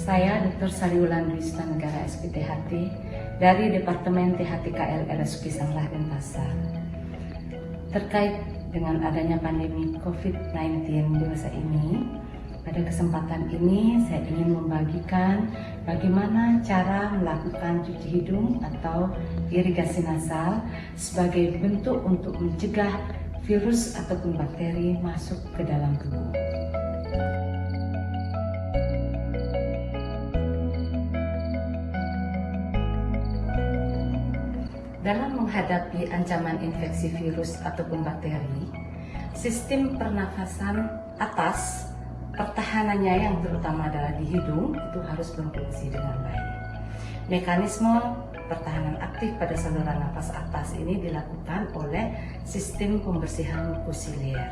Saya Dr. Sariwulan Wisnanegara SPTHT dari Departemen THTKL RSUP Sanglah Denpasar. Terkait dengan adanya pandemi COVID-19 di masa ini, pada kesempatan ini saya ingin membagikan bagaimana cara melakukan cuci hidung atau irigasi nasal sebagai bentuk untuk mencegah virus ataupun bakteri masuk ke dalam tubuh. Dalam menghadapi ancaman infeksi virus ataupun bakteri, sistem pernafasan atas pertahanannya yang terutama adalah di hidung itu harus berfungsi dengan baik. Mekanisme pertahanan aktif pada saluran nafas atas ini dilakukan oleh sistem pembersihan mukosilyer.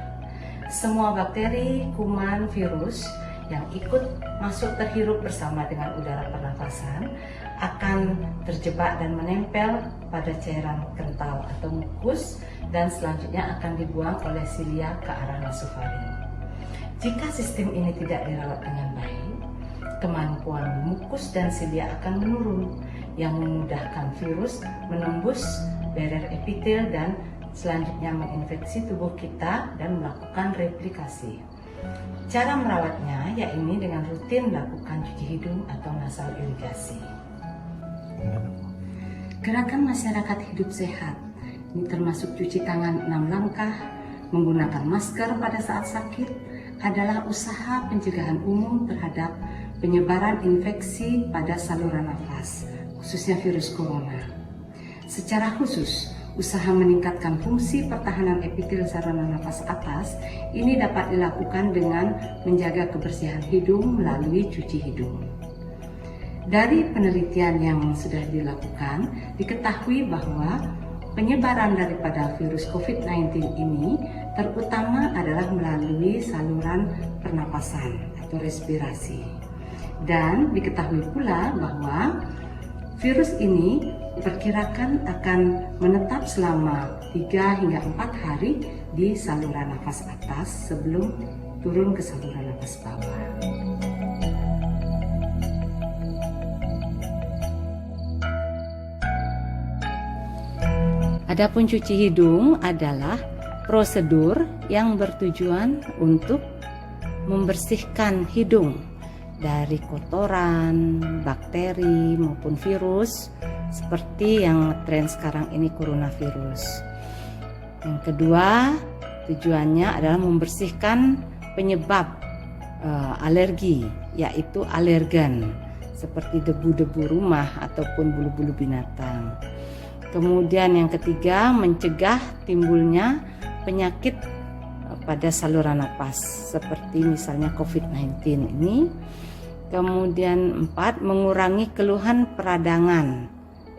Semua bakteri, kuman, virus yang ikut masuk terhirup bersama dengan udara pernafasan akan terjebak dan menempel pada cairan kental atau mukus dan selanjutnya akan dibuang oleh silia ke arah nasofaring. Jika sistem ini tidak dirawat dengan baik, kemampuan mukus dan silia akan menurun yang memudahkan virus menembus barrier epitel dan selanjutnya menginfeksi tubuh kita dan melakukan replikasi. Cara merawatnya yaitu dengan rutin melakukan cuci hidung atau nasal irigasi. Gerakan masyarakat hidup sehat ini termasuk cuci tangan 6 langkah, menggunakan masker pada saat sakit adalah usaha pencegahan umum terhadap penyebaran infeksi pada saluran nafas, khususnya virus corona. Secara khusus, usaha meningkatkan fungsi pertahanan epitel saluran nafas atas ini dapat dilakukan dengan menjaga kebersihan hidung melalui cuci hidung. Dari penelitian yang sudah dilakukan, diketahui bahwa penyebaran daripada virus COVID-19 ini terutama adalah melalui saluran pernapasan atau respirasi. Dan diketahui pula bahwa virus ini diperkirakan akan menetap selama 3 hingga 4 hari di saluran nafas atas sebelum turun ke saluran nafas bawah. Adapun cuci hidung adalah prosedur yang bertujuan untuk membersihkan hidung dari kotoran, bakteri maupun virus seperti yang tren sekarang ini coronavirus. Yang kedua, tujuannya adalah membersihkan penyebab alergi, yaitu alergen seperti debu-debu rumah ataupun bulu-bulu binatang. Kemudian yang ketiga, mencegah timbulnya penyakit pada saluran napas seperti misalnya COVID-19 ini. Kemudian 4, mengurangi keluhan peradangan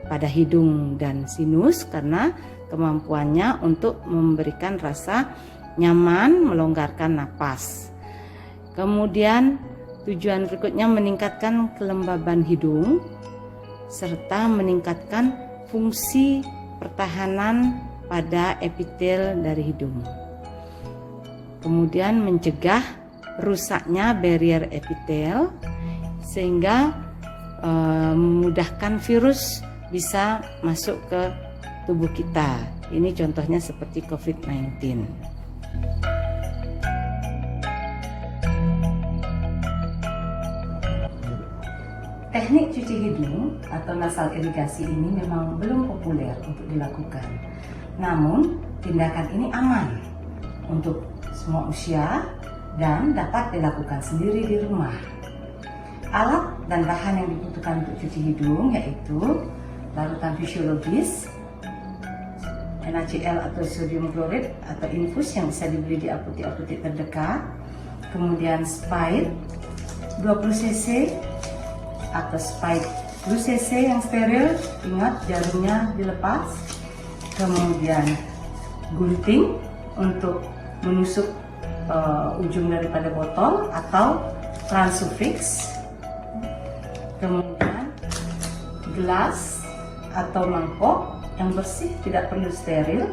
pada hidung dan sinus karena kemampuannya untuk memberikan rasa nyaman, melonggarkan napas. Kemudian tujuan berikutnya meningkatkan kelembaban hidung serta meningkatkan fungsi pertahanan pada epitel dari hidung. Kemudian mencegah rusaknya barrier epitel sehingga memudahkan virus bisa masuk ke tubuh kita. Ini contohnya seperti COVID-19. Teknik cuci hidung atau nasal irigasi ini memang belum populer untuk dilakukan. Namun, tindakan ini aman untuk semua usia dan dapat dilakukan sendiri di rumah. Alat dan bahan yang dibutuhkan untuk cuci hidung yaitu larutan fisiologis, NaCl atau sodium klorida atau infus yang bisa dibeli di apotek-apotek terdekat, kemudian Spide 20 cc atau Spide 10 cc yang steril, ingat jarumnya dilepas, kemudian gunting untuk menusuk ujung daripada botol atau transufix, kemudian gelas atau mangkok yang bersih tidak perlu steril,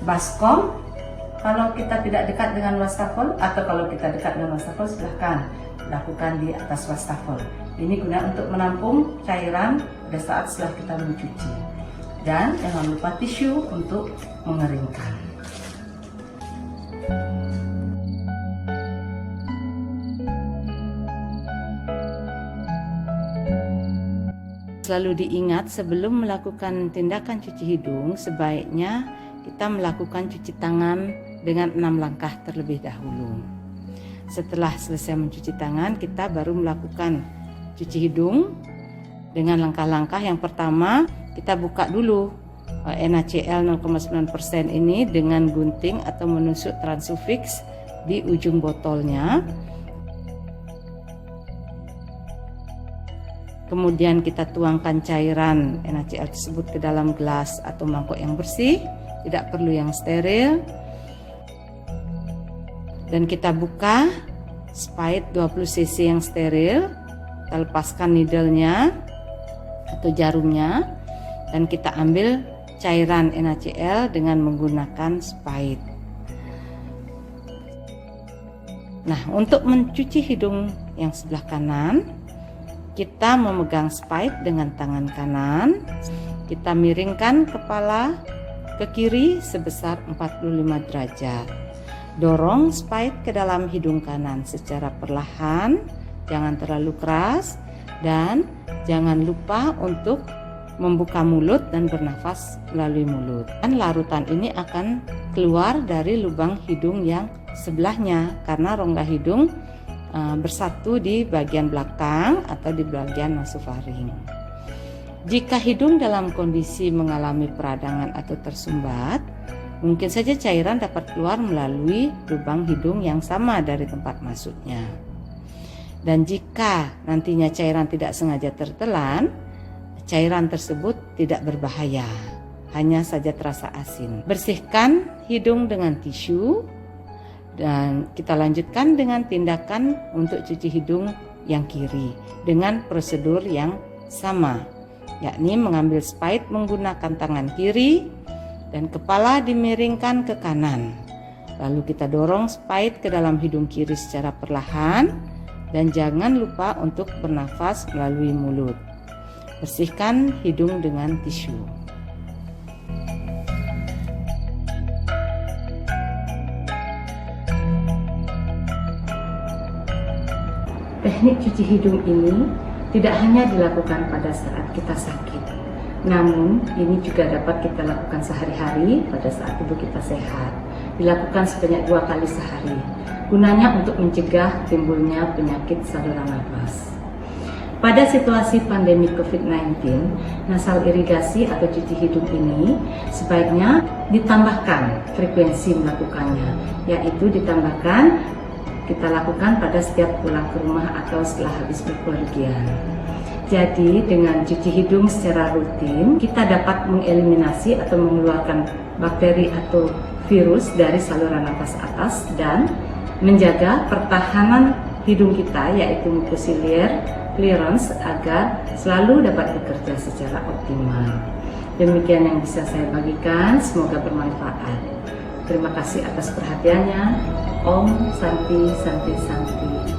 baskom kalau kita tidak dekat dengan wastafel, atau kalau kita dekat dengan wastafel silahkan lakukan di atas wastafel. Ini guna untuk menampung cairan pada saat setelah kita mencuci. Dan jangan lupa tisu untuk mengeringkan. Selalu diingat sebelum melakukan tindakan cuci hidung, sebaiknya kita melakukan cuci tangan dengan 6 langkah terlebih dahulu. Setelah selesai mencuci tangan, kita baru melakukan cuci hidung dengan langkah-langkah. Yang pertama, kita buka dulu NaCl 0,9% ini dengan gunting atau menusuk Transufix di ujung botolnya. Kemudian kita tuangkan cairan NaCl tersebut ke dalam gelas atau mangkok yang bersih, tidak perlu yang steril. Dan kita buka spide 20 cc yang steril, kita lepaskan needle-nya atau jarumnya, dan kita ambil cairan NaCl dengan menggunakan spide. Nah, untuk mencuci hidung yang sebelah kanan, kita memegang spide dengan tangan kanan, kita miringkan kepala ke kiri sebesar 45 derajat. Dorong spide ke dalam hidung kanan secara perlahan, jangan terlalu keras, dan jangan lupa untuk membuka mulut dan bernafas melalui mulut. Dan larutan ini akan keluar dari lubang hidung yang sebelahnya karena rongga hidung bersatu di bagian belakang atau di bagian nasofaring. Jika hidung dalam kondisi mengalami peradangan atau tersumbat, mungkin saja cairan dapat keluar melalui lubang hidung yang sama dari tempat masuknya. Dan jika nantinya cairan tidak sengaja tertelan, cairan tersebut tidak berbahaya, hanya saja terasa asin. Bersihkan hidung dengan tisu, dan kita lanjutkan dengan tindakan untuk cuci hidung yang kiri dengan prosedur yang sama, yakni mengambil spide menggunakan tangan kiri dan kepala dimiringkan ke kanan. Lalu kita dorong spide ke dalam hidung kiri secara perlahan dan jangan lupa untuk bernafas melalui mulut. Bersihkan hidung dengan tisu. Teknik cuci hidung ini tidak hanya dilakukan pada saat kita sakit, namun ini juga dapat kita lakukan sehari-hari pada saat tubuh kita sehat. Dilakukan sebanyak 2 kali sehari, gunanya untuk mencegah timbulnya penyakit saluran nafas. Pada situasi pandemi COVID-19, nasal irigasi atau cuci hidung ini sebaiknya ditambahkan frekuensi melakukannya, yaitu ditambahkan kita lakukan pada setiap pulang ke rumah atau setelah habis bepergian. Jadi dengan cuci hidung secara rutin, kita dapat mengeliminasi atau mengeluarkan bakteri atau virus dari saluran nafas atas dan menjaga pertahanan hidung kita, yaitu mucociliar clearance, agar selalu dapat bekerja secara optimal. Demikian yang bisa saya bagikan, semoga bermanfaat. Terima kasih atas perhatiannya. Om Santi Santi Santi.